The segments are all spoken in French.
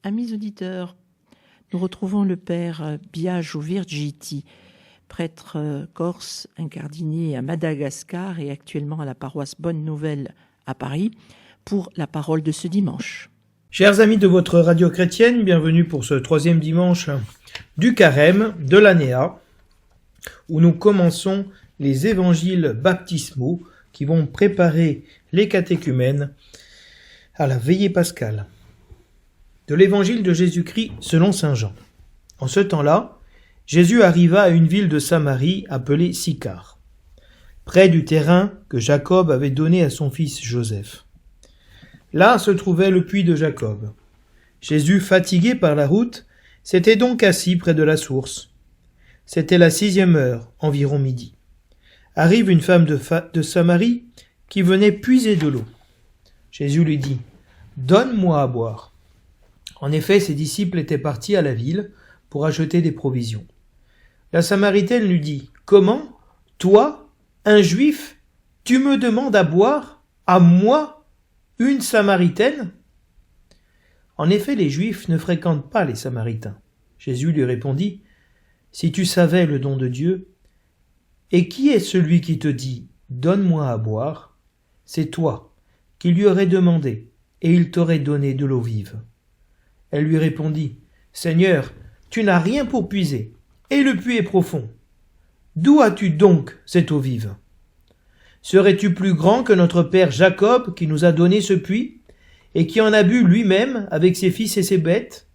Amis auditeurs, nous retrouvons le père Biagio Virgiti, prêtre corse incardiné à Madagascar et actuellement à la paroisse Bonne Nouvelle à Paris, pour la parole de ce dimanche. Chers amis de votre radio chrétienne, bienvenue pour ce 3e dimanche du carême de l'année A, où nous commençons les évangiles baptismaux qui vont préparer les catéchumènes à la veillée pascale. De l'évangile de Jésus-Christ selon saint Jean. En ce temps-là, Jésus arriva à une ville de Samarie appelée Sychar, près du terrain que Jacob avait donné à son fils Joseph. Là se trouvait le puits de Jacob. Jésus, fatigué par la route, s'était donc assis près de la source. C'était la 6e heure, environ midi. Arrive une femme de Samarie qui venait puiser de l'eau. Jésus lui dit « Donne-moi à boire ». En effet, ses disciples étaient partis à la ville pour acheter des provisions. La Samaritaine lui dit « Comment, toi, un Juif, tu me demandes à boire, à moi, une Samaritaine ?» En effet, les Juifs ne fréquentent pas les Samaritains. Jésus lui répondit « Si tu savais le don de Dieu, et qui est celui qui te dit « Donne-moi à boire » c'est toi qui lui aurais demandé, et il t'aurait donné de l'eau vive. Elle lui répondit « Seigneur, tu n'as rien pour puiser, et le puits est profond. D'où as-tu donc cette eau vive? Serais-tu plus grand que notre père Jacob qui nous a donné ce puits, et qui en a bu lui-même avec ses fils et ses bêtes ?»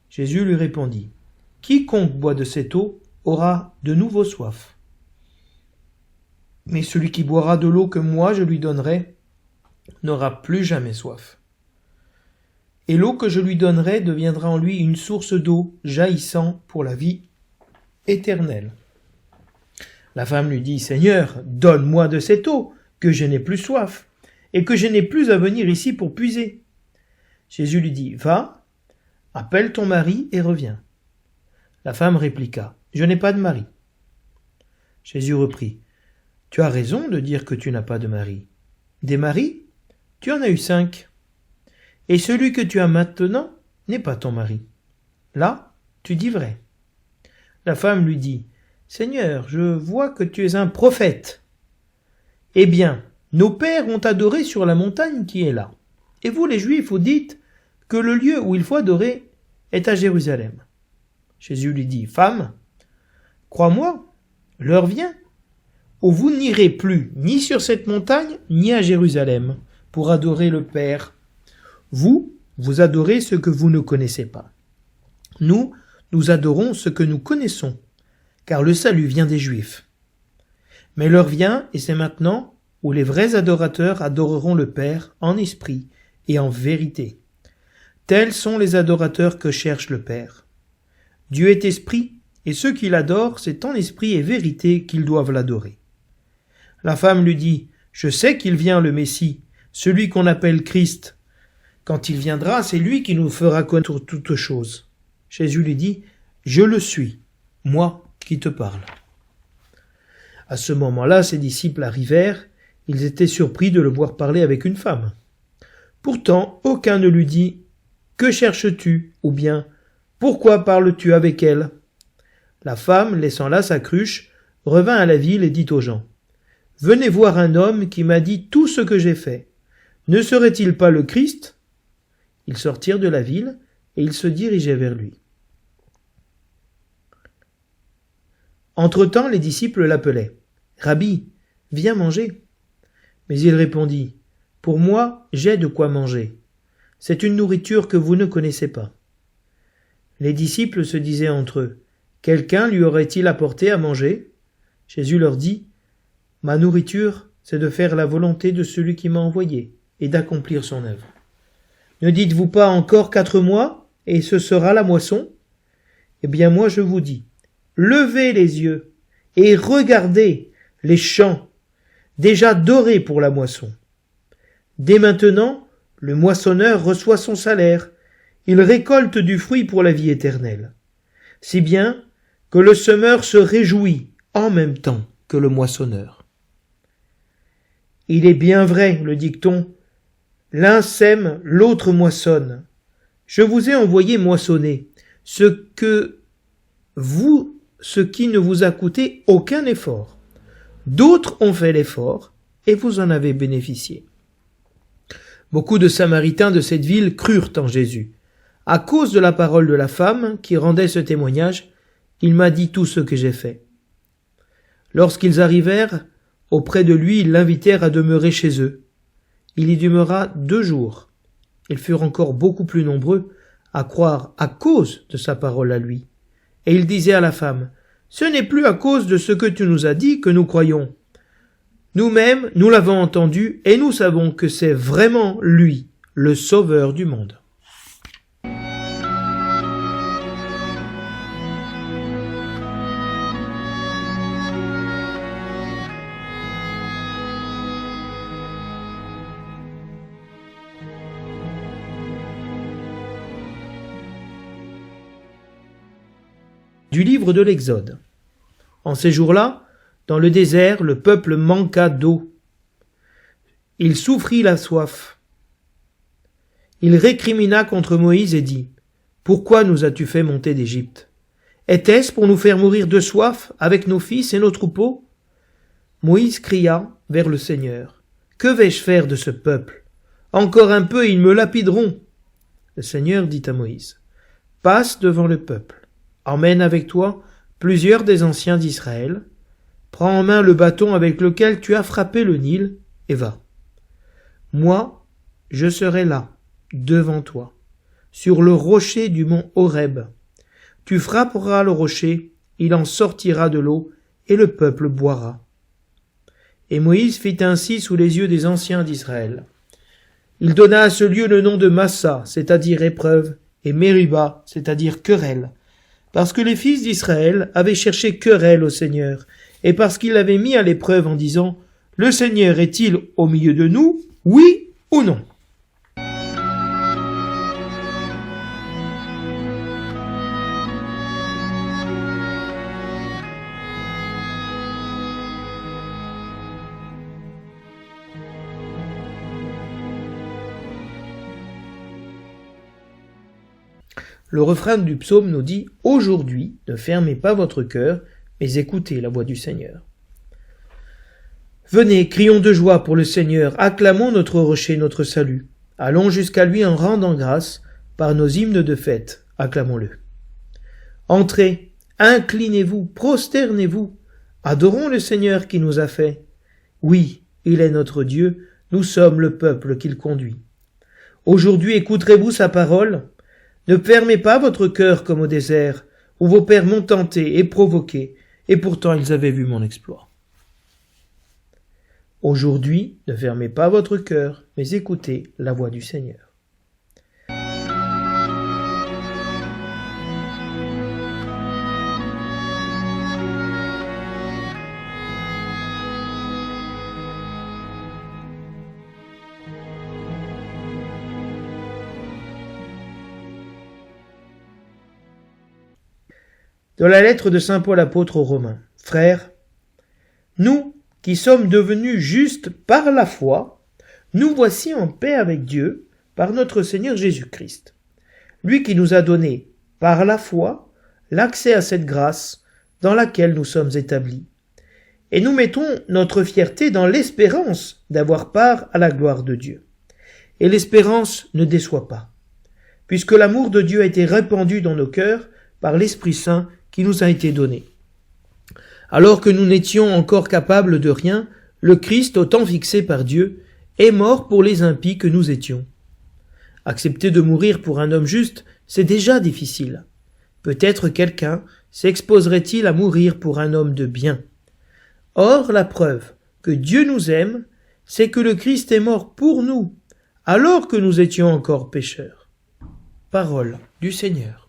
Jésus lui répondit « Quiconque boit de cette eau aura de nouveau soif. Mais celui qui boira de l'eau que moi je lui donnerai n'aura plus jamais soif. Et l'eau que je lui donnerai deviendra en lui une source d'eau jaillissant pour la vie éternelle. » La femme lui dit « Seigneur, donne-moi de cette eau, que je n'ai plus soif, et que je n'ai plus à venir ici pour puiser. » Jésus lui dit « Va, appelle ton mari et reviens. » La femme répliqua « Je n'ai pas de mari. » Jésus reprit « Tu as raison de dire que tu n'as pas de mari. Des maris, tu en as eu 5. Et celui que tu as maintenant n'est pas ton mari. Là, tu dis vrai. » La femme lui dit « Seigneur, je vois que tu es un prophète. Eh bien, nos pères ont adoré sur la montagne qui est là. Et vous, les Juifs, vous dites que le lieu où il faut adorer est à Jérusalem. » Jésus lui dit « Femme, crois-moi, l'heure vient où vous n'irez plus ni sur cette montagne ni à Jérusalem pour adorer le Père. Vous, vous adorez ce que vous ne connaissez pas. Nous, nous adorons ce que nous connaissons, car le salut vient des Juifs. Mais l'heure vient, et c'est maintenant, où les vrais adorateurs adoreront le Père en esprit et en vérité. Tels sont les adorateurs que cherche le Père. Dieu est esprit, et ceux qui l'adorent, c'est en esprit et vérité qu'ils doivent l'adorer. La femme lui dit « Je sais qu'il vient le Messie, celui qu'on appelle Christ. Quand il viendra, c'est lui qui nous fera connaître toutes choses. » Jésus lui dit « Je le suis, moi qui te parle. » À ce moment-là, ses disciples arrivèrent. Ils étaient surpris de le voir parler avec une femme. Pourtant, aucun ne lui dit « Que cherches-tu » ou bien « Pourquoi parles-tu avec elle ?» La femme, laissant là sa cruche, revint à la ville et dit aux gens « Venez voir un homme qui m'a dit tout ce que j'ai fait. Ne serait-il pas le Christ ?» Ils sortirent de la ville et ils se dirigeaient vers lui. Entre-temps, les disciples l'appelaient « Rabbi, viens manger. » Mais il répondit « Pour moi, j'ai de quoi manger. C'est une nourriture que vous ne connaissez pas. » Les disciples se disaient entre eux « Quelqu'un lui aurait-il apporté à manger ?» Jésus leur dit « Ma nourriture, c'est de faire la volonté de celui qui m'a envoyé et d'accomplir son œuvre. Ne dites-vous pas encore 4 mois et ce sera la moisson? Eh bien moi je vous dis, levez les yeux et regardez les champs déjà dorés pour la moisson. Dès maintenant, le moissonneur reçoit son salaire, il récolte du fruit pour la vie éternelle, si bien que le semeur se réjouit en même temps que le moissonneur. Il est bien vrai, le dicton, l'un sème, l'autre moissonne. Je vous ai envoyé moissonner ce qui ne vous a coûté aucun effort. D'autres ont fait l'effort et vous en avez bénéficié. Beaucoup de Samaritains de cette ville crurent en Jésus. À cause de la parole de la femme qui rendait ce témoignage, il m'a dit tout ce que j'ai fait. Lorsqu'ils arrivèrent auprès de lui, ils l'invitèrent à demeurer chez eux. Il y demeura 2 jours. Ils furent encore beaucoup plus nombreux à croire à cause de sa parole à lui. Et il disait à la femme, « Ce n'est plus à cause de ce que tu nous as dit que nous croyons. Nous-mêmes, nous l'avons entendu et nous savons que c'est vraiment lui, le Sauveur du monde. » Du livre de l'Exode. En ces jours-là, dans le désert, le peuple manqua d'eau. Il souffrit la soif. Il récrimina contre Moïse et dit, « Pourquoi nous as-tu fait monter d'Égypte? Était-ce pour nous faire mourir de soif avec nos fils et nos troupeaux ?» Moïse cria vers le Seigneur, « Que vais-je faire de ce peuple? Encore un peu et ils me lapideront. » Le Seigneur dit à Moïse, « Passe devant le peuple. Emmène avec toi plusieurs des anciens d'Israël. Prends en main le bâton avec lequel tu as frappé le Nil et va. Moi, je serai là, devant toi, sur le rocher du mont Horeb. Tu frapperas le rocher, il en sortira de l'eau et le peuple boira. » Et Moïse fit ainsi sous les yeux des anciens d'Israël. Il donna à ce lieu le nom de Massa, c'est-à-dire épreuve, et Mériba, c'est-à-dire querelle, parce que les fils d'Israël avaient cherché querelle au Seigneur, et parce qu'ils l'avaient mis à l'épreuve en disant « Le Seigneur est-il au milieu de nous, oui ou non ?» Le refrain du psaume nous dit « Aujourd'hui, ne fermez pas votre cœur, mais écoutez la voix du Seigneur. » Venez, crions de joie pour le Seigneur, acclamons notre rocher, notre salut. Allons jusqu'à lui en rendant grâce, par nos hymnes de fête, acclamons-le. Entrez, inclinez-vous, prosternez-vous, adorons le Seigneur qui nous a fait. Oui, il est notre Dieu, nous sommes le peuple qu'il conduit. Aujourd'hui écouterez-vous sa parole? Ne fermez pas votre cœur comme au désert, où vos pères m'ont tenté et provoqué, et pourtant ils avaient vu mon exploit. Aujourd'hui, ne fermez pas votre cœur, mais écoutez la voix du Seigneur. Dans la lettre de saint Paul apôtre aux Romains, « Frères, nous qui sommes devenus justes par la foi, nous voici en paix avec Dieu par notre Seigneur Jésus-Christ, lui qui nous a donné, par la foi, l'accès à cette grâce dans laquelle nous sommes établis. Et nous mettons notre fierté dans l'espérance d'avoir part à la gloire de Dieu. Et l'espérance ne déçoit pas, puisque l'amour de Dieu a été répandu dans nos cœurs par l'Esprit Saint qui nous a été donné. Alors que nous n'étions encore capables de rien, le Christ, au temps fixé par Dieu, est mort pour les impies que nous étions. Accepter de mourir pour un homme juste, c'est déjà difficile. Peut-être quelqu'un s'exposerait-il à mourir pour un homme de bien. Or, la preuve que Dieu nous aime, c'est que le Christ est mort pour nous, alors que nous étions encore pécheurs. Parole du Seigneur.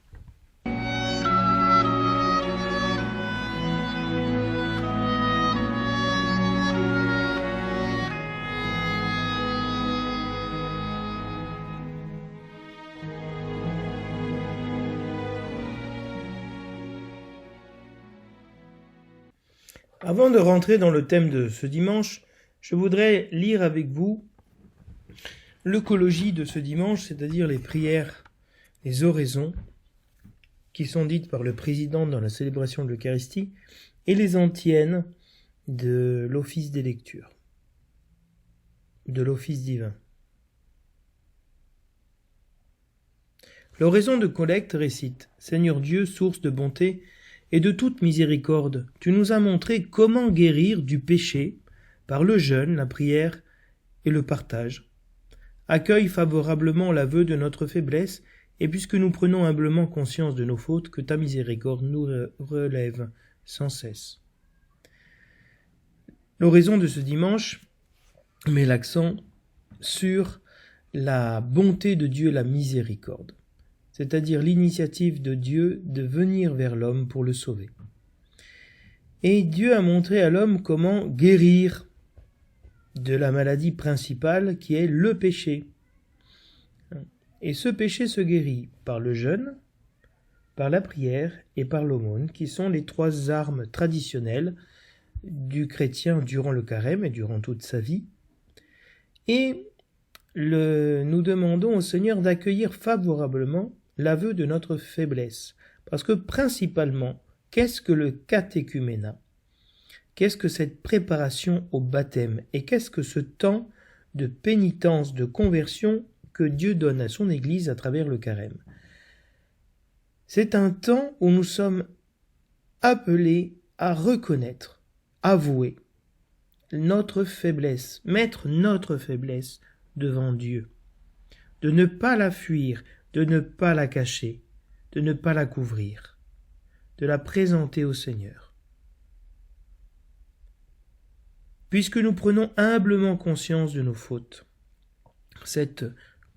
Avant de rentrer dans le thème de ce dimanche, je voudrais lire avec vous l'eucologie de ce dimanche, c'est-à-dire les prières les oraisons qui sont dites par le président dans la célébration de l'Eucharistie et les antiennes de l'office des lectures, de l'office divin. L'oraison de collecte récite « Seigneur Dieu, source de bonté et de toute miséricorde, tu nous as montré comment guérir du péché par le jeûne, la prière et le partage. Accueille favorablement l'aveu de notre faiblesse, et puisque nous prenons humblement conscience de nos fautes, que ta miséricorde nous relève sans cesse. » L'oraison de ce dimanche met l'accent sur la bonté de Dieu et la miséricorde, c'est-à-dire l'initiative de Dieu de venir vers l'homme pour le sauver. Et Dieu a montré à l'homme comment guérir de la maladie principale qui est le péché. Et ce péché se guérit par le jeûne, par la prière et par l'aumône, qui sont les 3 armes traditionnelles du chrétien durant le carême et durant toute sa vie. Et nous demandons au Seigneur d'accueillir favorablement l'aveu de notre faiblesse. Parce que principalement, qu'est-ce que le catéchuménat ? Qu'est-ce que cette préparation au baptême ? Et qu'est-ce que ce temps de pénitence, de conversion que Dieu donne à son Église à travers le carême ? C'est un temps où nous sommes appelés à reconnaître, avouer notre faiblesse, mettre notre faiblesse devant Dieu, de ne pas la fuir, de ne pas la cacher, de ne pas la couvrir, de la présenter au Seigneur. Puisque nous prenons humblement conscience de nos fautes, cette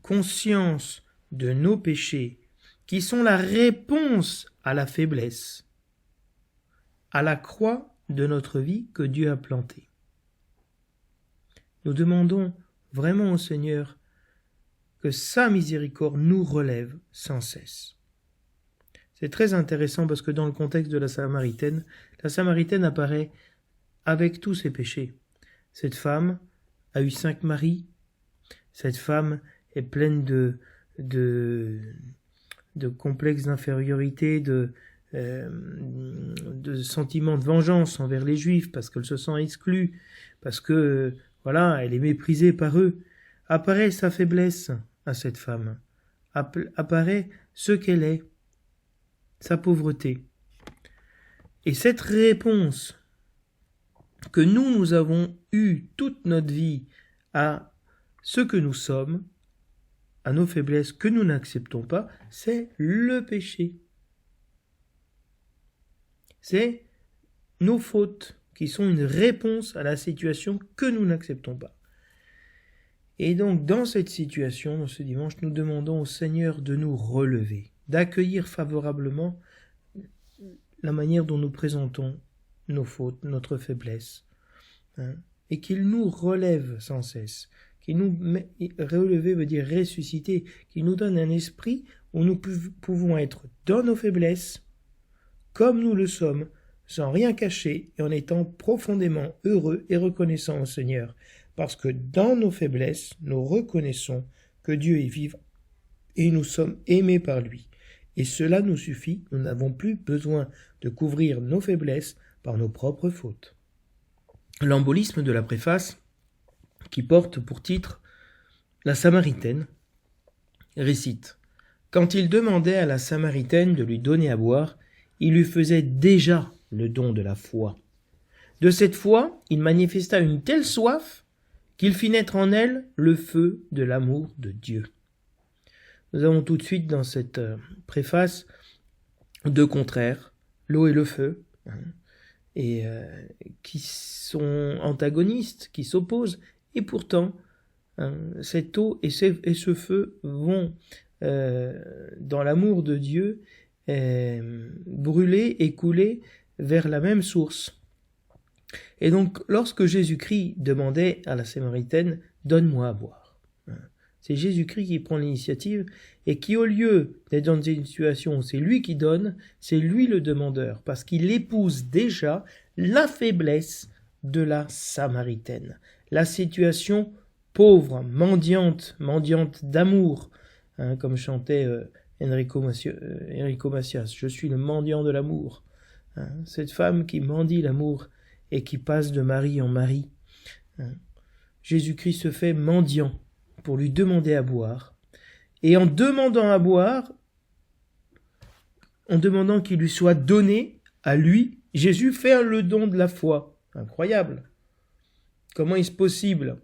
conscience de nos péchés, qui sont la réponse à la faiblesse, à la croix de notre vie que Dieu a plantée. Nous demandons vraiment au Seigneur que sa miséricorde nous relève sans cesse. C'est très intéressant parce que dans le contexte de la Samaritaine apparaît avec tous ses péchés. Cette femme a eu 5 maris. Cette femme est pleine de complexes d'infériorité, de sentiments de vengeance envers les Juifs parce qu'elle se sent exclue, parce que elle est méprisée par eux. Apparaît sa faiblesse à cette femme, apparaît ce qu'elle est, sa pauvreté. Et cette réponse que nous avons eue toute notre vie à ce que nous sommes, à nos faiblesses que nous n'acceptons pas, c'est le péché. C'est nos fautes qui sont une réponse à la situation que nous n'acceptons pas. Et donc, dans cette situation, dans ce dimanche, nous demandons au Seigneur de nous relever, d'accueillir favorablement la manière dont nous présentons nos fautes, notre faiblesse, et qu'il nous relève sans cesse. Relever veut dire ressusciter, qu'il nous donne un esprit où nous pouvons être dans nos faiblesses, comme nous le sommes, sans rien cacher et en étant profondément heureux et reconnaissants au Seigneur, parce que dans nos faiblesses, nous reconnaissons que Dieu est vivant et nous sommes aimés par lui. Et cela nous suffit, nous n'avons plus besoin de couvrir nos faiblesses par nos propres fautes. L'embolisme de la préface, qui porte pour titre « La Samaritaine », récite « Quand il demandait à la Samaritaine de lui donner à boire, il lui faisait déjà le don de la foi. De cette foi, il manifesta une telle soif qu'il fit naître en elle le feu de l'amour de Dieu. » Nous avons tout de suite dans cette préface 2 contraires, l'eau et le feu, et qui sont antagonistes, qui s'opposent, et pourtant cette eau et ce feu vont dans l'amour de Dieu brûler et couler vers la même source. Et donc lorsque Jésus-Christ demandait à la Samaritaine « Donne-moi à boire », c'est Jésus-Christ qui prend l'initiative et qui, au lieu d'être dans une situation où c'est lui qui donne, c'est lui le demandeur, parce qu'il épouse déjà la faiblesse de la Samaritaine, la situation pauvre, mendiante d'amour, comme chantait Enrico Macias. Je suis le mendiant de l'amour. Hein, cette femme qui mendie l'amour et qui passe de mari en mari. Hein. Jésus-Christ se fait mendiant pour lui demander à boire. Et en demandant à boire, en demandant qu'il lui soit donné à lui, Jésus fait le don de la foi. Incroyable. Comment est-ce possible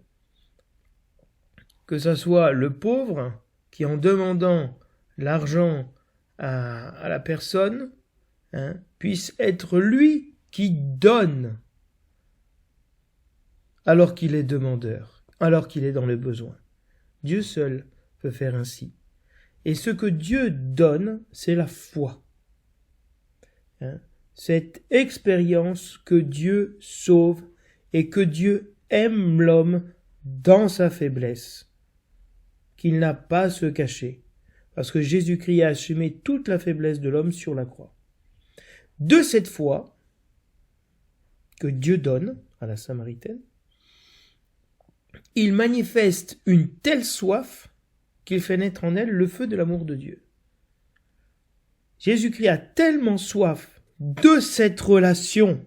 que ça soit le pauvre qui, en demandant l'argent à la personne, hein, puisse être lui qui donne alors qu'il est demandeur, alors qu'il est dans le besoin. Dieu seul peut faire ainsi. Et ce que Dieu donne, c'est la foi. Hein, cette expérience que Dieu sauve et que Dieu aime l'homme dans sa faiblesse, qu'il n'a pas à se cacher, parce que Jésus-Christ a assumé toute la faiblesse de l'homme sur la croix. De cette foi que Dieu donne à la Samaritaine, il manifeste une telle soif qu'il fait naître en elle le feu de l'amour de Dieu. Jésus-Christ a tellement soif de cette relation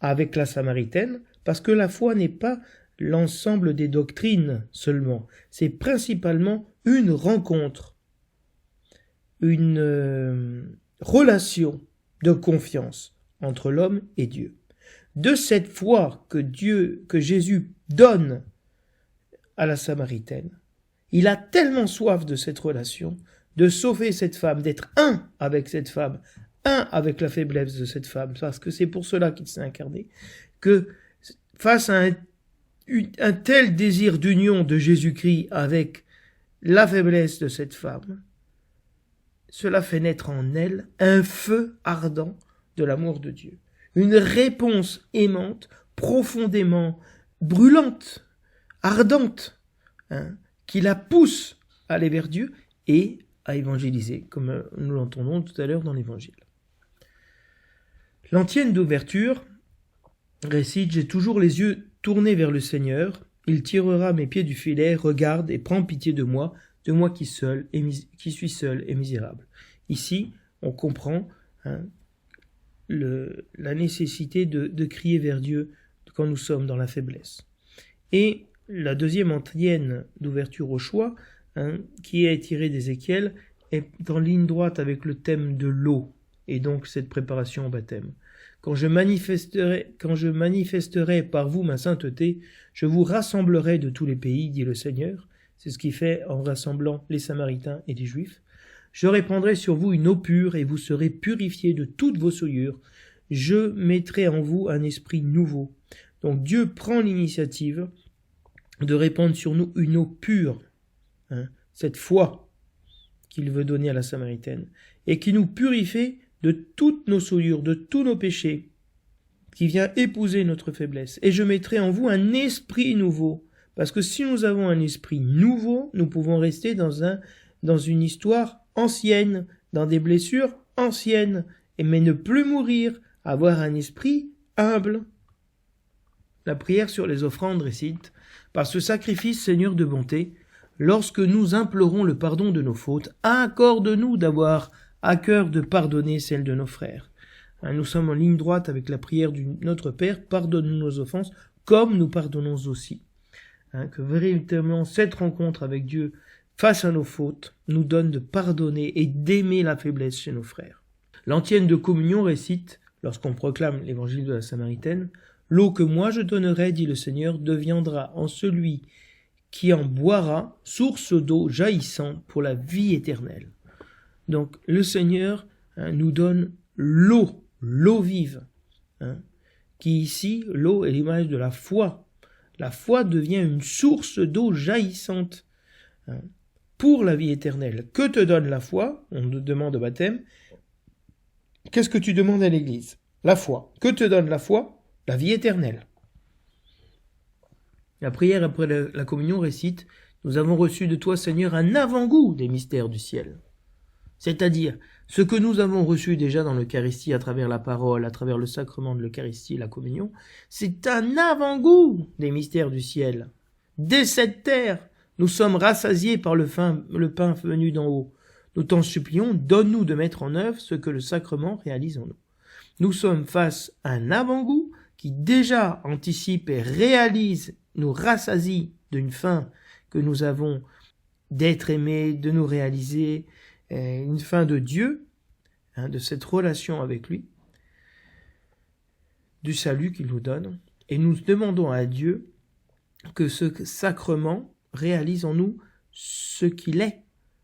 avec la Samaritaine, parce que la foi n'est pas l'ensemble des doctrines seulement, c'est principalement une rencontre, une relation de confiance entre l'homme et Dieu. De cette foi que Jésus donne à la Samaritaine, il a tellement soif de cette relation, de sauver cette femme, d'être un avec cette femme, un avec la faiblesse de cette femme, parce que c'est pour cela qu'il s'est incarné, que face à un tel désir d'union de Jésus-Christ avec la faiblesse de cette femme, cela fait naître en elle un feu ardent de l'amour de Dieu, une réponse aimante, profondément brûlante, ardente, hein, qui la pousse à aller vers Dieu et à évangéliser, comme nous l'entendons tout à l'heure dans l'Évangile. L'antienne d'ouverture récite « J'ai toujours les yeux tournés vers le Seigneur, il tirera mes pieds du filet, regarde et prends pitié de moi qui suis seul et misérable. » Ici, on comprend la nécessité de crier vers Dieu quand nous sommes dans la faiblesse. Et la deuxième antienne d'ouverture au choix, qui est tirée d'Ézéchiel, est en ligne droite avec le thème de l'eau, et donc cette préparation au baptême. Quand je manifesterai par vous ma sainteté, je vous rassemblerai de tous les pays, dit le Seigneur. C'est ce qu'il fait en rassemblant les Samaritains et les Juifs. Je répandrai sur vous une eau pure et vous serez purifiés de toutes vos souillures. Je mettrai en vous un esprit nouveau. Donc Dieu prend l'initiative de répandre sur nous une eau pure, cette foi qu'il veut donner à la Samaritaine, et qui nous purifie de toutes nos souillures, de tous nos péchés, qui vient épouser notre faiblesse. Et je mettrai en vous un esprit nouveau, parce que si nous avons un esprit nouveau, nous pouvons rester dans une histoire ancienne, dans des blessures anciennes, mais ne plus mourir, avoir un esprit humble. La prière sur les offrandes récite « Par ce sacrifice, Seigneur de bonté, lorsque nous implorons le pardon de nos fautes, accorde-nous d'avoir à cœur de pardonner celles de nos frères. » Nous sommes en ligne droite avec la prière du Notre Père, pardonne-nous nos offenses, comme nous pardonnons aussi. Que véritablement cette rencontre avec Dieu face à nos fautes nous donne de pardonner et d'aimer la faiblesse chez nos frères. L'antienne de communion récite, lorsqu'on proclame l'évangile de la Samaritaine, « L'eau que moi je donnerai, dit le Seigneur, deviendra en celui qui en boira source d'eau jaillissante pour la vie éternelle. » Donc le Seigneur nous donne l'eau vive, qui ici, l'eau est l'image de la foi. La foi devient une source d'eau jaillissante pour la vie éternelle. Que te donne la foi? On nous demande au baptême. Qu'est-ce que tu demandes à l'Église? La foi. Que te donne la foi? La vie éternelle. La prière après la communion récite « Nous avons reçu de toi, Seigneur, un avant-goût des mystères du ciel. » C'est-à-dire, ce que nous avons reçu déjà dans l'Eucharistie à travers la parole, à travers le sacrement de l'Eucharistie, la communion, c'est un avant-goût des mystères du ciel. Dès cette terre, nous sommes rassasiés par le pain venu d'en haut. Nous t'en supplions, donne-nous de mettre en œuvre ce que le sacrement réalise en nous. Nous sommes face à un avant-goût qui déjà anticipe et réalise, nous rassasie d'une fin que nous avons d'être aimés, de nous réaliser, une fin de Dieu, de cette relation avec lui, du salut qu'il nous donne. Et nous demandons à Dieu que ce sacrement réalise en nous ce qu'il est,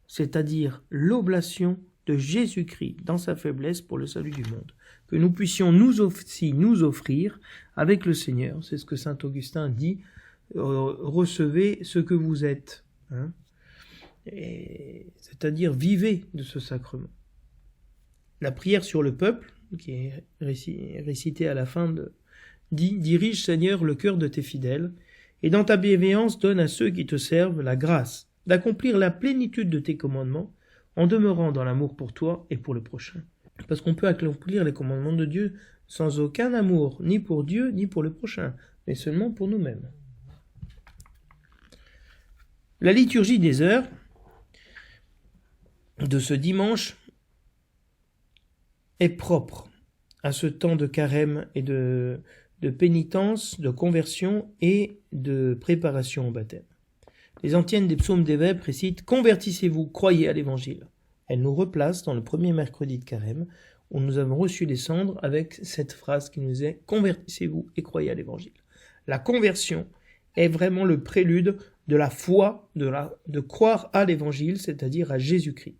c'est-à-dire l'oblation de Jésus-Christ dans sa faiblesse pour le salut du monde. Que nous puissions nous aussi nous offrir avec le Seigneur. C'est ce que saint Augustin dit, recevez ce que vous êtes. C'est-à-dire vivez de ce sacrement. La prière sur le peuple, qui est récitée à la fin, dit « Dirige, Seigneur, le cœur de tes fidèles, et dans ta bienveillance donne à ceux qui te servent la grâce d'accomplir la plénitude de tes commandements en demeurant dans l'amour pour toi et pour le prochain. » Parce qu'on peut accomplir les commandements de Dieu sans aucun amour, ni pour Dieu, ni pour le prochain, mais seulement pour nous-mêmes. La liturgie des heures de ce dimanche est propre à ce temps de carême et de pénitence, de conversion et de préparation au baptême. Les antiennes des psaumes des Vêpres récitent « Convertissez-vous, croyez à l'Évangile ». Elle nous replace dans le premier mercredi de carême où nous avons reçu les cendres avec cette phrase qui nous est « Convertissez-vous et croyez à l'Évangile ». La conversion est vraiment le prélude de la foi, de croire à l'Évangile, c'est-à-dire à Jésus-Christ,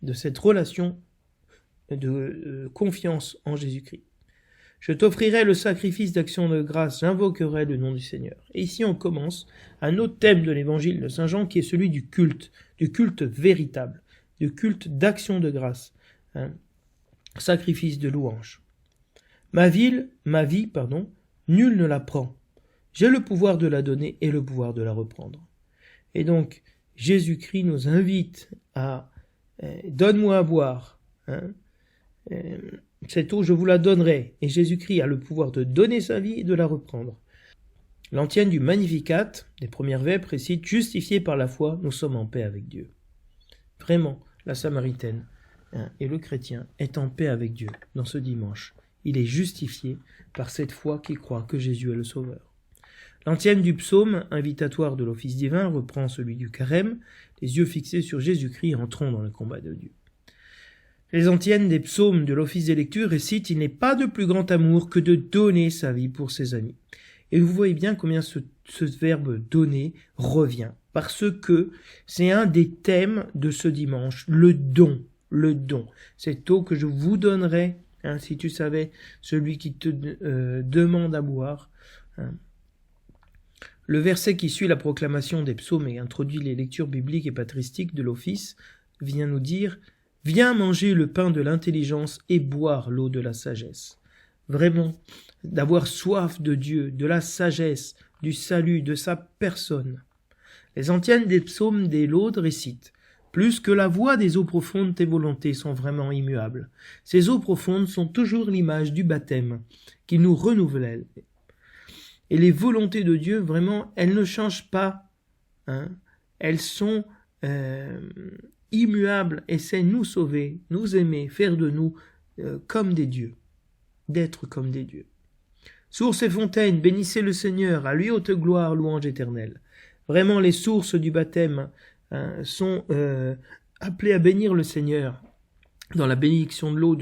de cette relation de confiance en Jésus-Christ. Je t'offrirai le sacrifice d'action de grâce, j'invoquerai le nom du Seigneur. Et ici on commence un autre thème de l'évangile de Saint Jean qui est celui du culte véritable, du culte d'action de grâce, sacrifice de louange. Ma vie, nul ne la prend. J'ai le pouvoir de la donner et le pouvoir de la reprendre. Et donc, Jésus-Christ nous invite à donne-moi à boire. Cette eau, je vous la donnerai. Et Jésus-Christ a le pouvoir de donner sa vie et de la reprendre. L'antienne du Magnificat, des premières vêpres, récite « Justifiés par la foi, nous sommes en paix avec Dieu ». Vraiment, la Samaritaine et le chrétien est en paix avec Dieu dans ce dimanche. Il est justifié par cette foi qui croit que Jésus est le Sauveur. L'antienne du psaume invitatoire de l'office divin reprend celui du carême, les yeux fixés sur Jésus-Christ, entrons dans le combat de Dieu. Les antiennes des psaumes de l'office des lectures récitent « Il n'est pas de plus grand amour que de donner sa vie pour ses amis ». Et vous voyez bien combien ce verbe « donner » revient, parce que c'est un des thèmes de ce dimanche, le don. Cette eau que je vous donnerai, si tu savais, celui qui te demande à boire. Le verset qui suit la proclamation des psaumes et introduit les lectures bibliques et patristiques de l'office vient nous dire « Viens manger le pain de l'intelligence et boire l'eau de la sagesse ». Vraiment, d'avoir soif de Dieu, de la sagesse, du salut, de sa personne. Les antiennes des psaumes des laudes récitent « Plus que la voix des eaux profondes, tes volontés sont vraiment immuables. Ces eaux profondes sont toujours l'image du baptême qui nous renouvelle. Et les volontés de Dieu, vraiment, elles ne changent pas. Elles sont immuables et c'est nous sauver, nous aimer, faire de nous comme des dieux, d'être comme des dieux. Sources et fontaines, bénissez le Seigneur, à lui haute gloire, louange éternelle. Vraiment, les sources du baptême sont appelées à bénir le Seigneur. Dans la bénédiction de l'eau,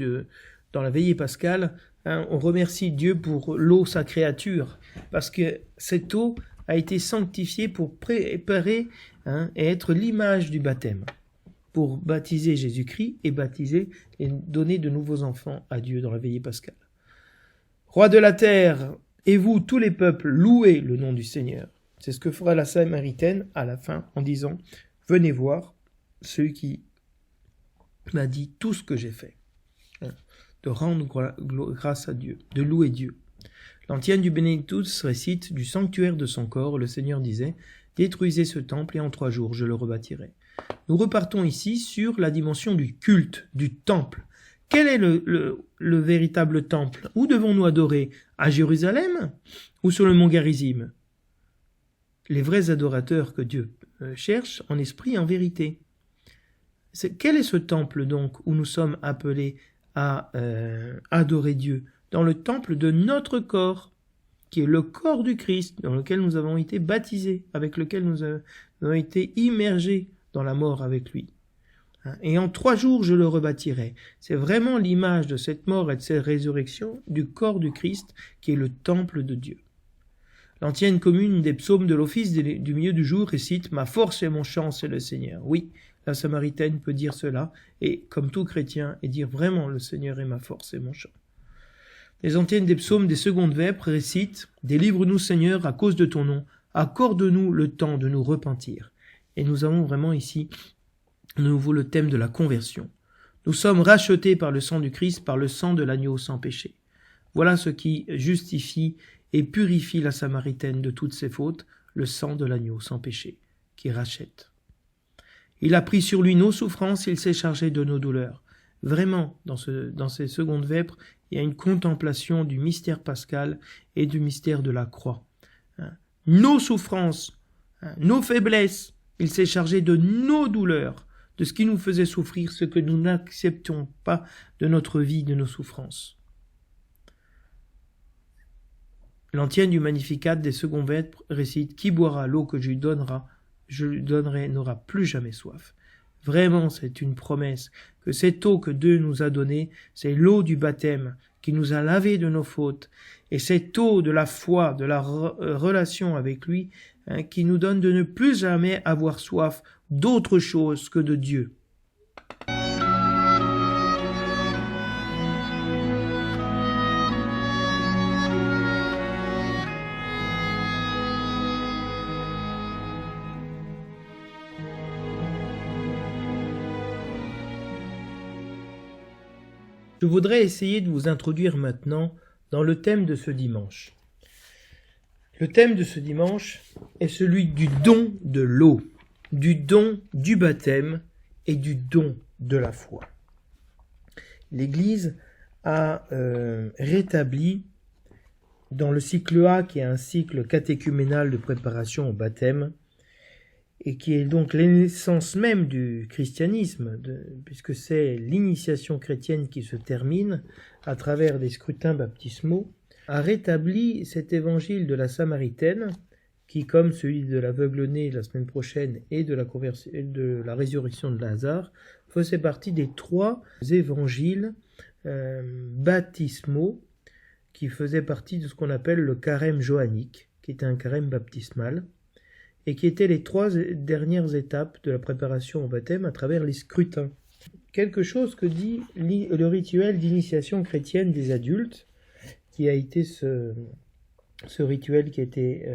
dans la veillée pascale, on remercie Dieu pour l'eau, sa créature, parce que cette eau a été sanctifiée pour préparer et être l'image du baptême, pour baptiser Jésus-Christ et baptiser et donner de nouveaux enfants à Dieu dans la veillée pascale. Roi de la terre, et vous, tous les peuples, louez le nom du Seigneur. C'est ce que fera la Samaritaine à la fin en disant « Venez voir celui qui m'a dit tout ce que j'ai fait. » De rendre grâce à Dieu, de louer Dieu. L'antienne du Benedictus récite du sanctuaire de son corps, le Seigneur disait « Détruisez ce temple et en 3 jours je le rebâtirai ». Nous repartons ici sur la dimension du culte, du temple. Quel est le véritable temple? Où devons-nous adorer? À Jérusalem ou sur le mont Garizim? Les vrais adorateurs que Dieu cherche en esprit et en vérité. Quel est ce temple donc où nous sommes appelés à adorer Dieu? Dans le temple de notre corps, qui est le corps du Christ, dans lequel nous avons été baptisés, avec lequel nous avons été immergés dans la mort avec lui. Et en 3 jours, je le rebâtirai. C'est vraiment l'image de cette mort et de cette résurrection du corps du Christ, qui est le temple de Dieu. L'ancienne commune des psaumes de l'office du milieu du jour récite « Ma force et mon chant, c'est le Seigneur ». Oui, la Samaritaine peut dire cela, et comme tout chrétien, et dire vraiment « Le Seigneur est ma force et mon chant ». Les antiennes des psaumes des secondes vêpres récitent « Délivre-nous Seigneur à cause de ton nom, accorde-nous le temps de nous repentir ». Et nous avons vraiment ici de nouveau le thème de la conversion. Nous sommes rachetés par le sang du Christ, par le sang de l'agneau sans péché. Voilà ce qui justifie et purifie la Samaritaine de toutes ses fautes, le sang de l'agneau sans péché, qui rachète. Il a pris sur lui nos souffrances, il s'est chargé de nos douleurs. Vraiment, dans ces secondes vêpres, il y a une contemplation du mystère pascal et du mystère de la croix. Nos souffrances, nos faiblesses, il s'est chargé de nos douleurs, de ce qui nous faisait souffrir, ce que nous n'acceptions pas de notre vie, de nos souffrances. L'antienne du Magnificat des secondes vêpres récite « Qui boira l'eau que je lui donnerai n'aura plus jamais soif ». Vraiment, c'est une promesse que cette eau que Dieu nous a donnée, c'est l'eau du baptême qui nous a lavés de nos fautes. Et cette eau de la foi, de la relation avec lui, qui nous donne de ne plus jamais avoir soif d'autre chose que de Dieu. Je voudrais essayer de vous introduire maintenant dans le thème de ce dimanche. Le thème de ce dimanche est celui du don de l'eau, du don du baptême et du don de la foi. L'Église a rétabli dans le cycle A, qui est un cycle catéchuménal de préparation au baptême, et qui est donc l'essence même du christianisme, puisque c'est l'initiation chrétienne qui se termine à travers des scrutins baptismaux, a rétabli cet évangile de la Samaritaine, qui, comme celui de l'aveugle-né la semaine prochaine et de la résurrection de Lazare, faisait partie des 3 évangiles baptismaux qui faisaient partie de ce qu'on appelle le carême johannique, qui était un carême baptismal, et qui étaient les 3 dernières étapes de la préparation au baptême à travers les scrutins. Quelque chose que dit le rituel d'initiation chrétienne des adultes, qui a été ce rituel qui a été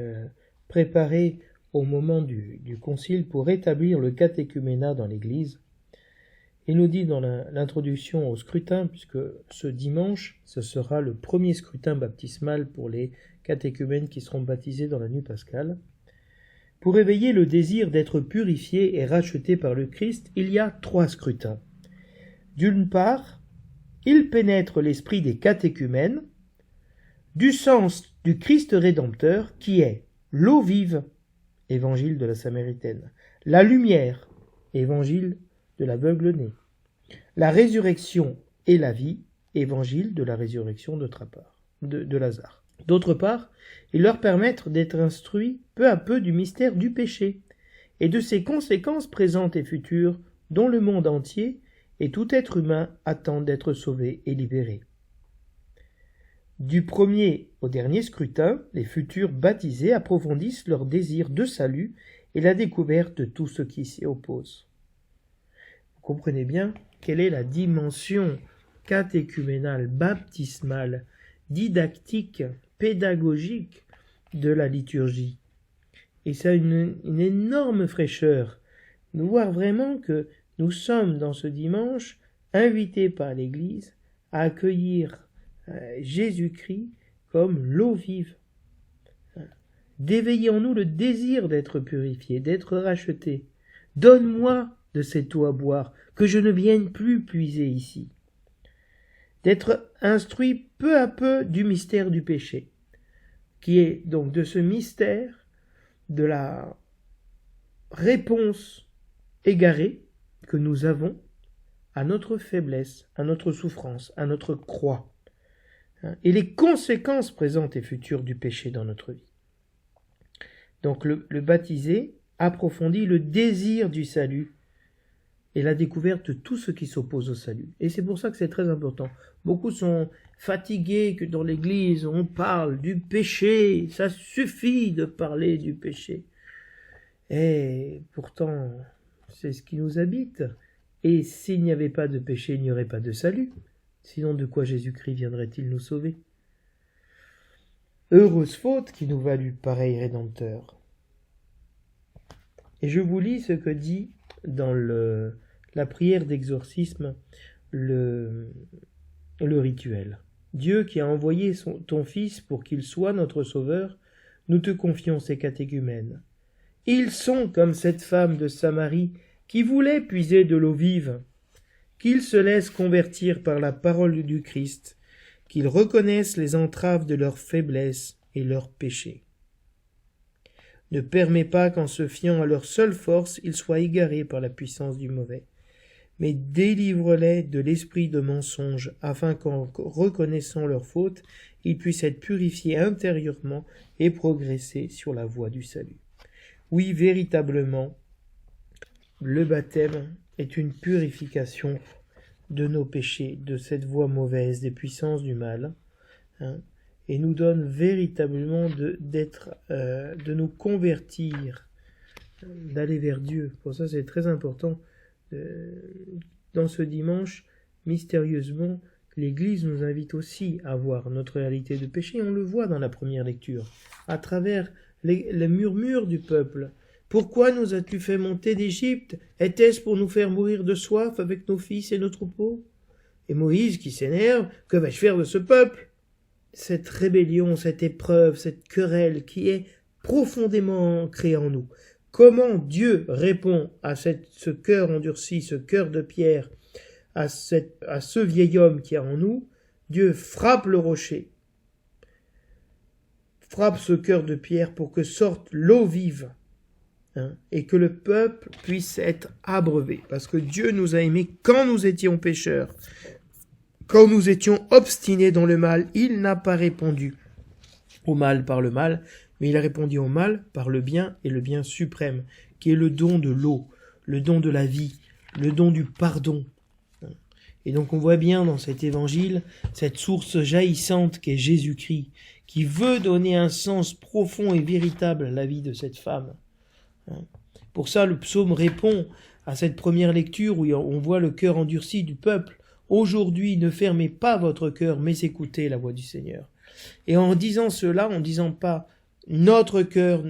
préparé au moment du concile pour rétablir le catéchuménat dans l'Église. Il nous dit dans l'introduction au scrutin, puisque ce dimanche, ce sera le premier scrutin baptismal pour les catéchumènes qui seront baptisés dans la nuit pascale. Pour éveiller le désir d'être purifié et racheté par le Christ, il y a 3 scrutins. D'une part, il pénètre l'esprit des catéchumènes du sens du Christ rédempteur qui est l'eau vive, évangile de la Samaritaine, la lumière, évangile de l'aveugle-né, la résurrection et la vie, évangile de la résurrection de Lazare. D'autre part, il leur permettre d'être instruits peu à peu du mystère du péché et de ses conséquences présentes et futures dont le monde entier et tout être humain attend d'être sauvé et libéré. Du premier au dernier scrutin, les futurs baptisés approfondissent leur désir de salut et la découverte de tout ce qui s'y oppose. Vous comprenez bien quelle est la dimension catéchuménale, baptismale, didactique, pédagogique de la liturgie. Et ça a une énorme fraîcheur. Nous voir vraiment que nous sommes dans ce dimanche invités par l'Église à accueillir Jésus-Christ comme l'eau vive, d'éveiller en nous le désir d'être purifié, d'être racheté. Donne-moi de cette eau à boire, que je ne vienne plus puiser ici. D'être instruit peu à peu du mystère du péché, qui est donc de ce mystère de la réponse égarée que nous avons à notre faiblesse, à notre souffrance, à notre croix, et les conséquences présentes et futures du péché dans notre vie. Donc le baptisé approfondit le désir du salut et la découverte de tout ce qui s'oppose au salut. Et c'est pour ça que c'est très important. Beaucoup sont fatigués que dans l'Église on parle du péché, ça suffit de parler du péché. Et pourtant, c'est ce qui nous habite. Et s'il n'y avait pas de péché, il n'y aurait pas de salut. Sinon, de quoi Jésus-Christ viendrait-il nous sauver? Heureuse faute qui nous valut pareil Rédempteur. Et je vous lis ce que dit dans la prière d'exorcisme le rituel. Dieu qui a envoyé ton Fils pour qu'il soit notre Sauveur, nous te confions ces catéchumènes. Ils sont comme cette femme de Samarie qui voulait puiser de l'eau vive, qu'ils se laissent convertir par la parole du Christ, qu'ils reconnaissent les entraves de leur faiblesse et leurs péchés. Ne permets pas qu'en se fiant à leur seule force, ils soient égarés par la puissance du mauvais, mais délivre-les de l'esprit de mensonge, afin qu'en reconnaissant leurs fautes, ils puissent être purifiés intérieurement et progresser sur la voie du salut. Oui, véritablement, le baptême est une purification de nos péchés, de cette voie mauvaise, des puissances du mal, et nous donne véritablement de nous convertir, d'aller vers Dieu. Pour ça, c'est très important. Dans ce dimanche, mystérieusement, l'Église nous invite aussi à voir notre réalité de péché. On le voit dans la première lecture, à travers les murmures du peuple. Pourquoi nous as-tu fait monter d'Égypte? Était-ce pour nous faire mourir de soif avec nos fils et nos troupeaux? Et Moïse qui s'énerve, que vais-je faire de ce peuple? Cette rébellion, cette épreuve, cette querelle qui est profondément ancrée en nous. Comment Dieu répond à ce cœur endurci, ce cœur de pierre, à ce vieil homme qui est en nous? Dieu frappe le rocher, frappe ce cœur de pierre pour que sorte l'eau vive, et que le peuple puisse être abreuvé. Parce que Dieu nous a aimés quand nous étions pécheurs, quand nous étions obstinés dans le mal. Il n'a pas répondu au mal par le mal, mais il a répondu au mal par le bien, et le bien suprême, qui est le don de l'eau, le don de la vie, le don du pardon. Et donc on voit bien dans cet évangile cette source jaillissante qu'est Jésus-Christ, qui veut donner un sens profond et véritable à la vie de cette femme. Pour ça, le psaume répond à cette première lecture où on voit le cœur endurci du peuple. Aujourd'hui, ne fermez pas votre cœur, mais écoutez la voix du Seigneur. Et en disant cela, en disant pas notre cœur,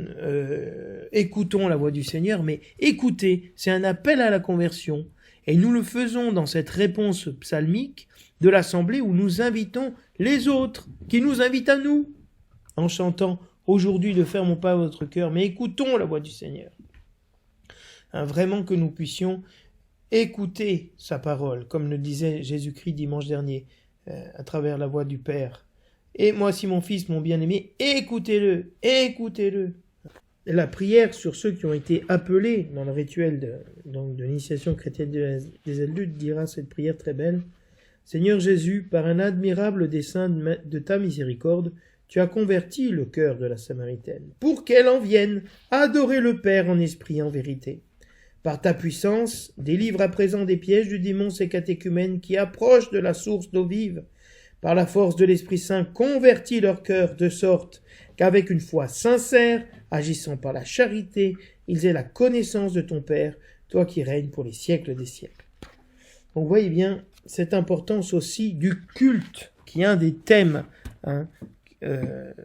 écoutons la voix du Seigneur, mais écoutez, c'est un appel à la conversion. Et nous le faisons dans cette réponse psalmique de l'Assemblée où nous invitons les autres, qui nous invitent à nous, en chantant « Aujourd'hui, ne fermons pas votre cœur, mais écoutons la voix du Seigneur. » Vraiment que nous puissions écouter sa parole, comme le disait Jésus-Christ dimanche dernier, à travers la voix du Père. « Et moi, si mon Fils, mon bien-aimé, écoutez-le, écoutez-le. » La prière sur ceux qui ont été appelés dans le rituel de l'initiation chrétienne des adultes dira cette prière très belle. « Seigneur Jésus, par un admirable dessein de ta miséricorde, tu as converti le cœur de la Samaritaine, pour qu'elle en vienne adorer le Père en esprit et en vérité. Par ta puissance, délivre à présent des pièges du démon ces catéchumènes qui approchent de la source d'eau vive. Par la force de l'Esprit Saint, convertis leur cœur de sorte qu'avec une foi sincère, agissant par la charité, ils aient la connaissance de ton Père, toi qui règnes pour les siècles des siècles. » Donc vous voyez bien cette importance aussi du culte, qui est un des thèmes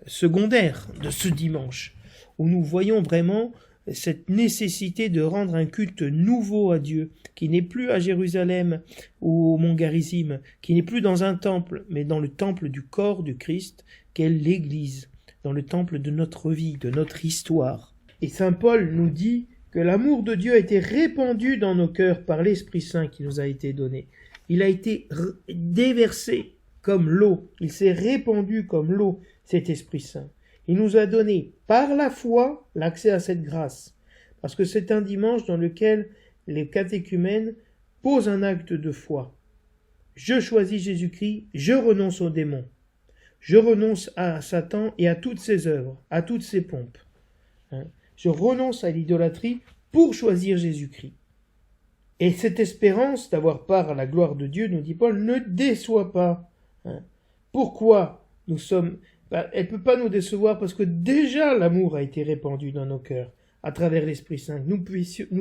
secondaires de ce dimanche, où nous voyons vraiment cette nécessité de rendre un culte nouveau à Dieu, qui n'est plus à Jérusalem ou au mont Garizim, qui n'est plus dans un temple, mais dans le temple du corps du Christ, qu'est l'Église, dans le temple de notre vie, de notre histoire. Et saint Paul nous dit que l'amour de Dieu a été répandu dans nos cœurs par l'Esprit Saint qui nous a été donné. Il a été déversé comme l'eau, il s'est répandu comme l'eau, cet Esprit Saint. Il nous a donné par la foi l'accès à cette grâce, parce que c'est un dimanche dans lequel les catéchumènes posent un acte de foi. Je choisis Jésus-Christ, je renonce aux démons. Je renonce à Satan et à toutes ses œuvres, à toutes ses pompes. Je renonce à l'idolâtrie pour choisir Jésus-Christ. Et cette espérance d'avoir part à la gloire de Dieu, nous dit Paul, ne déçoit pas. Pourquoi nous sommes... elle ne peut pas nous décevoir parce que déjà l'amour a été répandu dans nos cœurs à travers l'Esprit Saint. Nous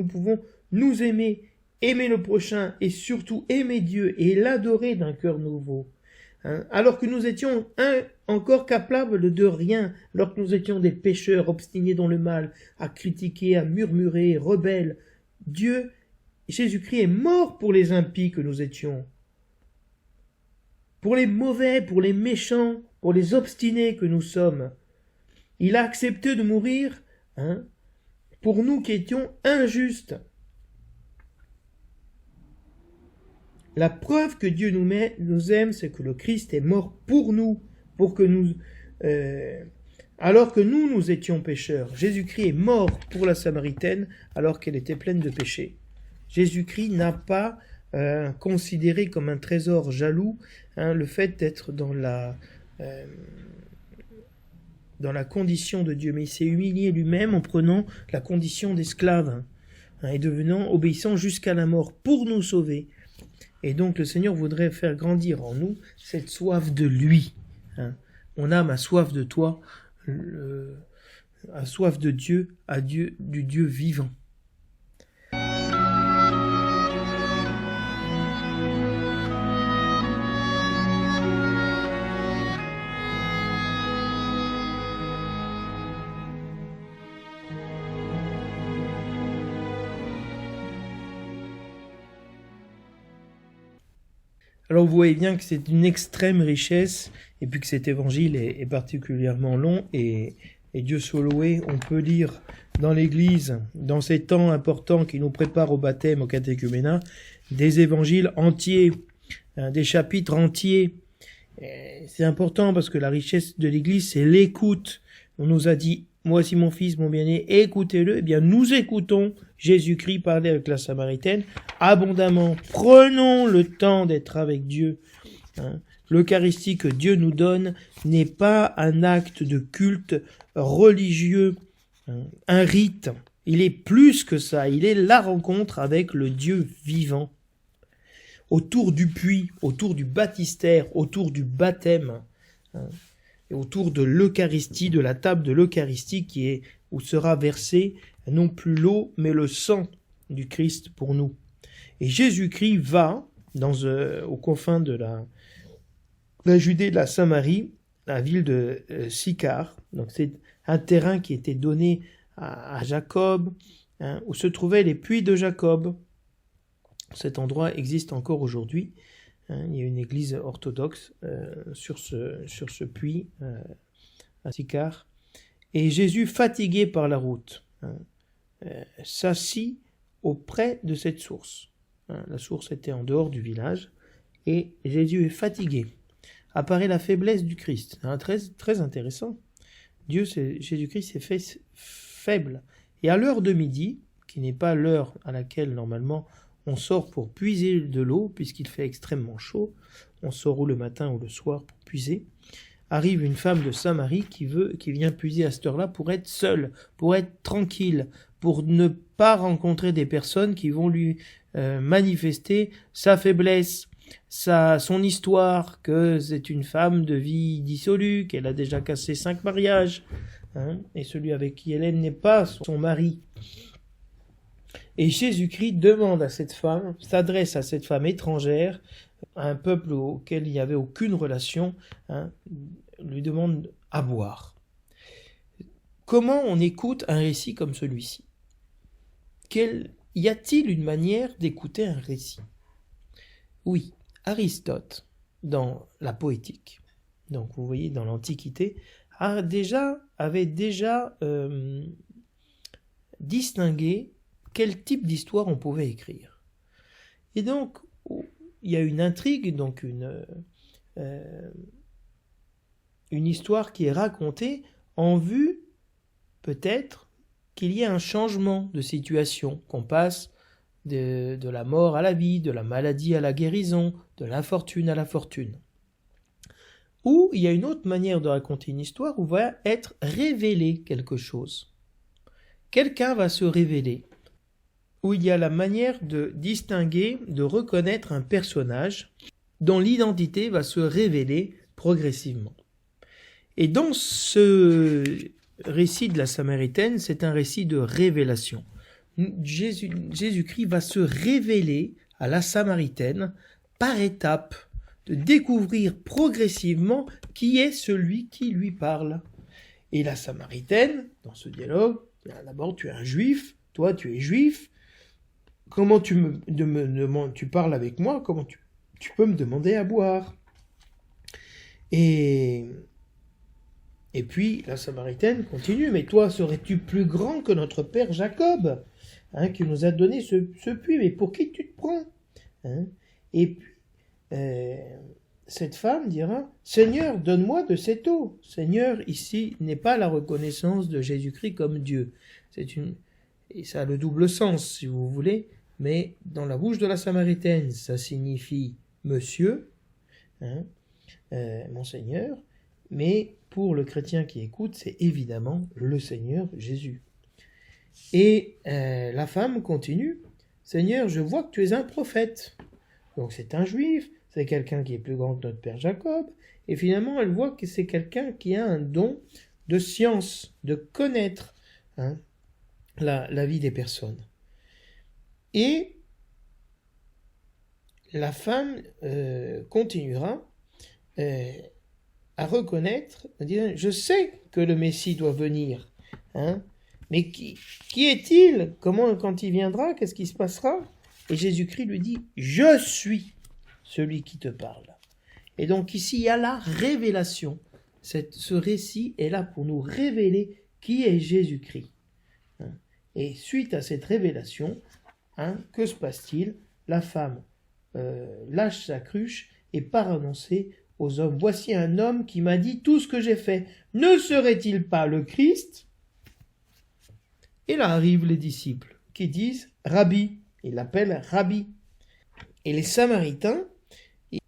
pouvons nous aimer, aimer le prochain et surtout aimer Dieu et l'adorer d'un cœur nouveau. Alors que nous étions encore capables de rien, alors que nous étions des pécheurs obstinés dans le mal, à critiquer, à murmurer, rebelles, Jésus-Christ est mort pour les impies que nous étions, pour les mauvais, pour les méchants, pour les obstinés que nous sommes. Il a accepté de mourir pour nous qui étions injustes. La preuve que Dieu nous aime, c'est que le Christ est mort pour nous, pour que nous, alors que nous étions pécheurs. Jésus-Christ est mort pour la Samaritaine alors qu'elle était pleine de péchés. Jésus-Christ n'a pas considéré comme un trésor jaloux le fait d'être dans la condition de Dieu, mais il s'est humilié lui-même en prenant la condition d'esclave et devenant obéissant jusqu'à la mort pour nous sauver. Et donc le Seigneur voudrait faire grandir en nous cette soif de lui. Mon âme a soif de toi, a soif de Dieu, du Dieu vivant. Alors vous voyez bien que c'est une extrême richesse, et puis que cet évangile est particulièrement long, et Dieu soit loué, on peut lire dans l'Église, dans ces temps importants qui nous préparent au baptême, au catéchuménat, des évangiles entiers, des chapitres entiers. Et c'est important parce que la richesse de l'Église, c'est l'écoute. On nous a dit, moi aussi mon fils, mon bien-aimé, écoutez-le. Eh bien, nous écoutons Jésus-Christ parler avec la Samaritaine abondamment. Prenons le temps d'être avec Dieu. L'Eucharistie que Dieu nous donne n'est pas un acte de culte religieux, un rite. Il est plus que ça. Il est la rencontre avec le Dieu vivant. Autour du puits, autour du baptistère, autour du baptême, et autour de l'Eucharistie, de la table de l'Eucharistie où sera versé non plus l'eau, mais le sang du Christ pour nous. Et Jésus-Christ va aux confins de la Judée, de la Samarie, la ville de Sychar. Donc c'est un terrain qui était donné à Jacob, où se trouvaient les puits de Jacob. Cet endroit existe encore aujourd'hui. Il y a une église orthodoxe sur ce puits à Sychar. Et Jésus, fatigué par la route, s'assit auprès de cette source. La source était en dehors du village, et Jésus est fatigué. Apparaît la faiblesse du Christ. Très, très intéressant. Jésus-Christ s'est fait faible. Et à l'heure de midi, qui n'est pas l'heure à laquelle normalement on sort pour puiser de l'eau, puisqu'il fait extrêmement chaud, on sort ou le matin ou le soir pour puiser, arrive une femme de Samarie qui vient puiser à cette heure-là pour être seule, pour être tranquille, pour ne pas rencontrer des personnes qui vont lui manifester sa faiblesse, son histoire, que c'est une femme de vie dissolue, qu'elle a déjà cassé 5 mariages, et celui avec qui elle n'est pas son mari. Et Jésus-Christ demande à cette femme, s'adresse à cette femme étrangère, à un peuple auquel il n'y avait aucune relation, lui demande à boire. Comment on écoute un récit comme celui-ci ? Y a-t-il une manière d'écouter un récit ? Oui, Aristote, dans la poétique, donc vous voyez dans l'Antiquité, avait déjà distingué quel type d'histoire on pouvait écrire. Et donc, il y a une intrigue, donc une histoire qui est racontée en vue, peut-être, qu'il y ait un changement de situation, qu'on passe de la mort à la vie, de la maladie à la guérison, de l'infortune à la fortune. Ou il y a une autre manière de raconter une histoire où va être révélé quelque chose. Quelqu'un va se révéler, où il y a la manière de distinguer, de reconnaître un personnage dont l'identité va se révéler progressivement. Et dans ce récit de la Samaritaine, c'est un récit de révélation. Jésus-Christ va se révéler à la Samaritaine par étapes, de découvrir progressivement qui est celui qui lui parle. Et la Samaritaine, dans ce dialogue, d'abord tu es un juif, toi tu es juif, comment tu parles avec moi, comment tu peux me demander à boire. Et puis la Samaritaine continue, mais toi serais-tu plus grand que notre père Jacob, qui nous a donné ce puits, mais pour qui tu te prends, Et puis cette femme dira, Seigneur, donne-moi de cette eau. Seigneur, ici, n'est pas la reconnaissance de Jésus-Christ comme Dieu. Et ça a le double sens, si vous voulez, mais dans la bouche de la Samaritaine, ça signifie monsieur, mon Seigneur, mais pour le chrétien qui écoute, c'est évidemment le Seigneur Jésus. Et la femme continue, Seigneur, je vois que tu es un prophète. Donc c'est un juif, c'est quelqu'un qui est plus grand que notre père Jacob, et finalement elle voit que c'est quelqu'un qui a un don de science, de connaître la vie des personnes. Et la femme continuera à reconnaître, à dire, je sais que le Messie doit venir, mais qui est-il? Comment, quand il viendra, qu'est-ce qui se passera? Et Jésus-Christ lui dit, je suis celui qui te parle. Et donc ici, il y a la révélation. Ce récit est là pour nous révéler qui est Jésus-Christ. Et suite à cette révélation, que se passe-t-il? La femme lâche sa cruche et part annoncer aux hommes, voici un homme qui m'a dit tout ce que j'ai fait. Ne serait-il pas le Christ? Et là arrivent les disciples qui disent, Rabbi. Ils l'appellent Rabbi. Et les Samaritains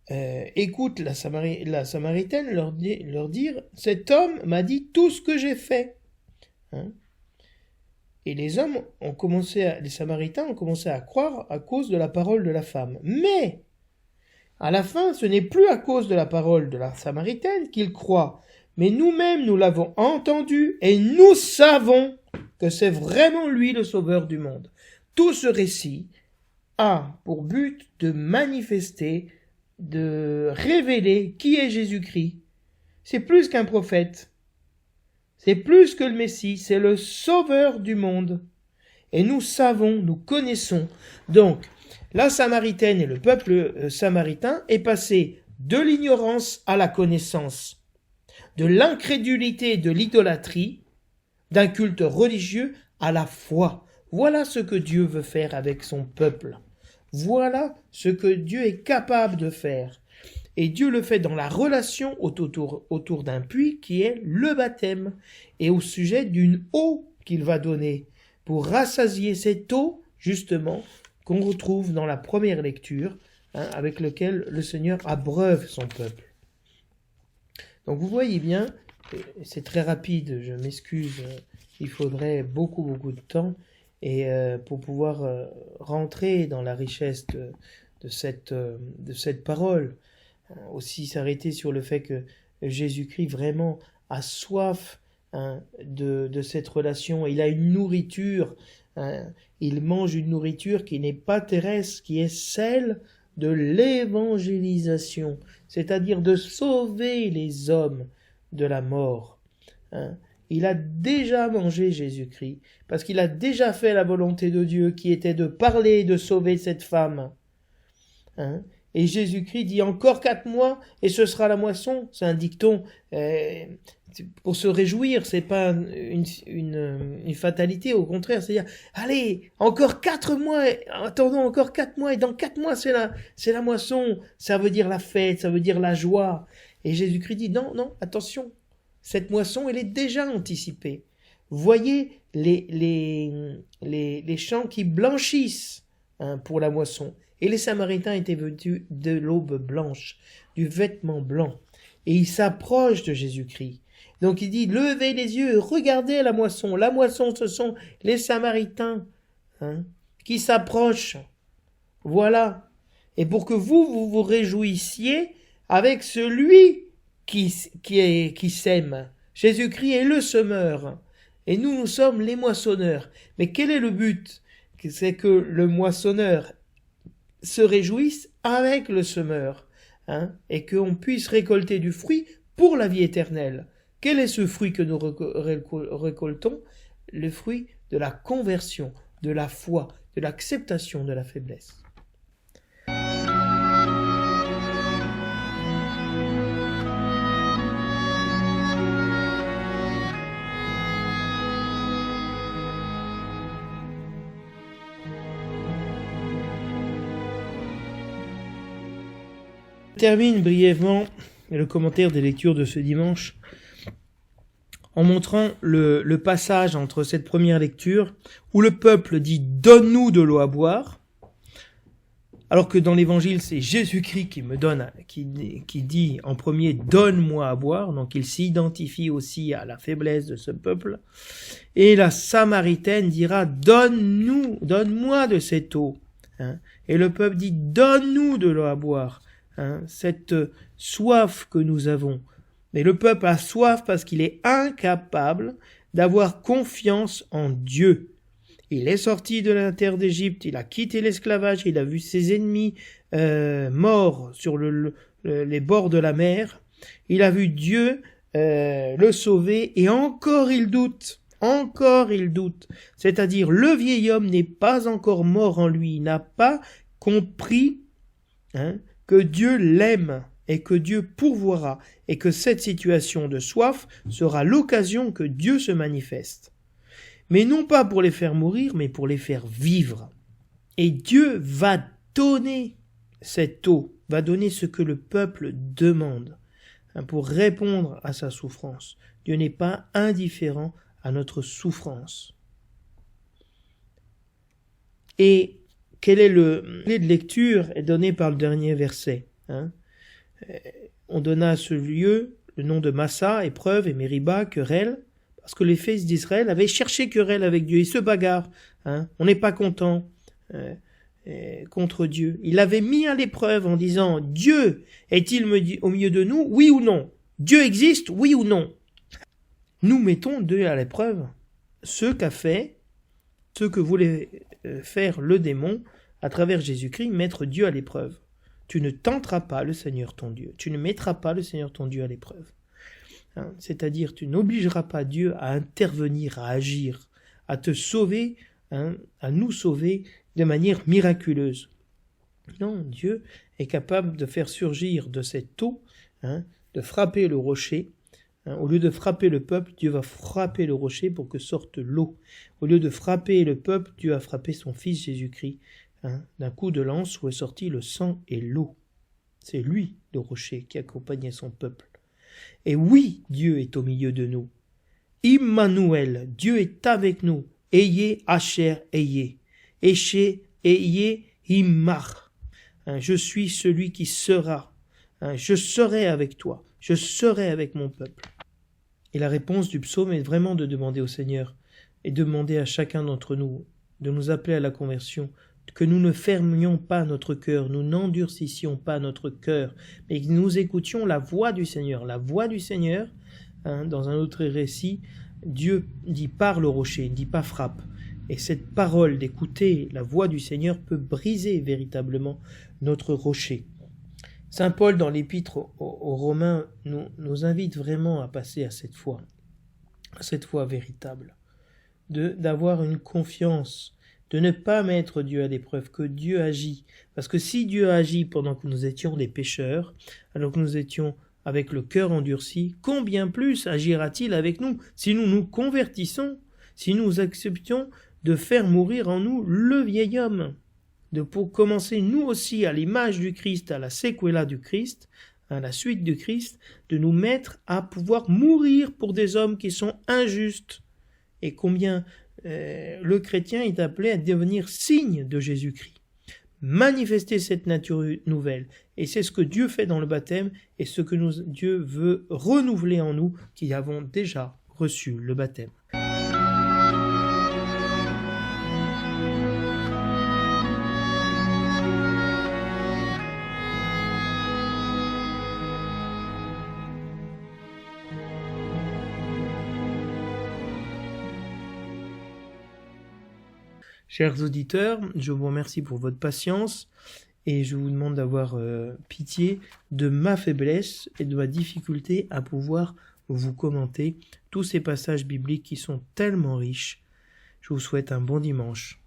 écoutent la Samaritaine leur dire, cet homme m'a dit tout ce que j'ai fait. Et les Samaritains ont commencé à croire à cause de la parole de la femme. Mais, à la fin, ce n'est plus à cause de la parole de la Samaritaine qu'ils croient, mais nous-mêmes nous l'avons entendu et nous savons que c'est vraiment lui le sauveur du monde. Tout ce récit a pour but de manifester, de révéler qui est Jésus-Christ. C'est plus qu'un prophète. C'est plus que le Messie, c'est le sauveur du monde. Et nous savons, nous connaissons. Donc, la Samaritaine et le peuple samaritain est passé de l'ignorance à la connaissance, de l'incrédulité et de l'idolâtrie, d'un culte religieux à la foi. Voilà ce que Dieu veut faire avec son peuple. Voilà ce que Dieu est capable de faire. Et Dieu le fait dans la relation autour d'un puits qui est le baptême et au sujet d'une eau qu'il va donner pour rassasier cette eau, justement, qu'on retrouve dans la première lecture, avec lequel le Seigneur abreuve son peuple. Donc vous voyez bien, c'est très rapide, je m'excuse, il faudrait beaucoup de temps et pour pouvoir rentrer dans la richesse de cette parole. Aussi s'arrêter sur le fait que Jésus-Christ vraiment a soif de cette relation. Il a une nourriture, il mange une nourriture qui n'est pas terrestre, qui est celle de l'évangélisation, c'est-à-dire de sauver les hommes de la mort. Il a déjà mangé Jésus-Christ, parce qu'il a déjà fait la volonté de Dieu qui était de parler et de sauver cette femme. Et Jésus-Christ dit encore 4 mois et ce sera la moisson. C'est un dicton pour se réjouir, c'est pas une fatalité, au contraire, c'est-à-dire allez, encore 4 mois, attendons encore 4 mois et dans 4 mois c'est la moisson, ça veut dire la fête, ça veut dire la joie. Et Jésus-Christ dit non, attention, cette moisson elle est déjà anticipée. Voyez les champs qui blanchissent pour la moisson. Et les Samaritains étaient vêtus de l'aube blanche, du vêtement blanc. Et ils s'approchent de Jésus-Christ. Donc il dit, levez les yeux, regardez la moisson. La moisson, ce sont les Samaritains qui s'approchent. Voilà. Et pour que vous vous réjouissiez avec celui qui sème. Jésus-Christ est le semeur. Et nous sommes les moissonneurs. Mais quel est le but? C'est que le moissonneur se réjouisse avec le semeur, et qu'on puisse récolter du fruit pour la vie éternelle. Quel est ce fruit que nous récoltons? Le fruit de la conversion, de la foi, de l'acceptation de la faiblesse. Je termine brièvement le commentaire des lectures de ce dimanche en montrant le passage entre cette première lecture où le peuple dit « Donne-nous de l'eau à boire », alors que dans l'évangile c'est Jésus-Christ qui dit en premier « Donne-moi à boire », donc il s'identifie aussi à la faiblesse de ce peuple, et la Samaritaine dira « Donne-moi de cette eau », et le peuple dit « Donne-nous de l'eau à boire ». Cette soif que nous avons. Mais le peuple a soif parce qu'il est incapable d'avoir confiance en Dieu. Il est sorti de la terre d'Égypte, il a quitté l'esclavage, il a vu ses ennemis morts sur les bords de la mer, il a vu Dieu le sauver et encore il doute. C'est-à-dire le vieil homme n'est pas encore mort en lui, il n'a pas compris que Dieu l'aime et que Dieu pourvoira et que cette situation de soif sera l'occasion que Dieu se manifeste. Mais non pas pour les faire mourir, mais pour les faire vivre. Et Dieu va donner cette eau, va donner ce que le peuple demande pour répondre à sa souffrance. Dieu n'est pas indifférent à notre souffrance. Et quelle est le clé de lecture est donnée par le dernier verset. On donna à ce lieu le nom de Massa, épreuve, et Mériba, querelle, parce que les fils d'Israël avaient cherché querelle avec Dieu. Ils se bagarrent. On n'est pas content contre Dieu. Il l'avait mis à l'épreuve en disant « Dieu est-il au milieu de nous, oui ou non? Dieu existe, oui ou non ?» Nous mettons Dieu à l'épreuve. Ce que voulait faire le démon à travers Jésus-Christ, mettre Dieu à l'épreuve. Tu ne tenteras pas le Seigneur ton Dieu. Tu ne mettras pas le Seigneur ton Dieu à l'épreuve. C'est-à-dire, tu n'obligeras pas Dieu à intervenir, à agir, à te sauver, à nous sauver de manière miraculeuse. Non, Dieu est capable de faire surgir de cette eau, de frapper le rocher. Au lieu de frapper le peuple, Dieu va frapper le rocher pour que sorte l'eau. Au lieu de frapper le peuple, Dieu a frappé son Fils Jésus-Christ. D'un coup de lance où est sorti le sang et l'eau. C'est lui, le rocher, qui accompagnait son peuple. Et oui, Dieu est au milieu de nous. Immanuel, Dieu est avec nous. Ayez, Asher, ayez. Éché, ayez, Immar. Je suis celui qui sera. Je serai avec toi. Je serai avec mon peuple. Et la réponse du psaume est vraiment de demander au Seigneur et demander à chacun d'entre nous de nous appeler à la conversion, que nous ne fermions pas notre cœur, nous n'endurcissions pas notre cœur, mais que nous écoutions la voix du Seigneur. La voix du Seigneur, dans un autre récit, Dieu dit « parle au rocher », il ne dit pas « frappe ». Et cette parole d'écouter la voix du Seigneur peut briser véritablement notre rocher. Saint Paul, dans l'épître aux Romains, nous invite vraiment à passer à cette foi véritable, d'avoir une confiance, de ne pas mettre Dieu à l'épreuve, que Dieu agit. Parce que si Dieu agit pendant que nous étions des pécheurs, alors que nous étions avec le cœur endurci, combien plus agira-t-il avec nous si nous nous convertissons, si nous acceptions de faire mourir en nous le vieil homme, pour commencer nous aussi à l'image du Christ, à la séquela du Christ, à la suite du Christ, de nous mettre à pouvoir mourir pour des hommes qui sont injustes. Et combien le chrétien est appelé à devenir signe de Jésus-Christ. manifester cette nature nouvelle. Et c'est ce que Dieu fait dans le baptême et ce que Dieu veut renouveler en nous qui avons déjà reçu le baptême. Chers auditeurs, je vous remercie pour votre patience et je vous demande d'avoir pitié de ma faiblesse et de ma difficulté à pouvoir vous commenter tous ces passages bibliques qui sont tellement riches. Je vous souhaite un bon dimanche.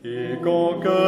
Quiconque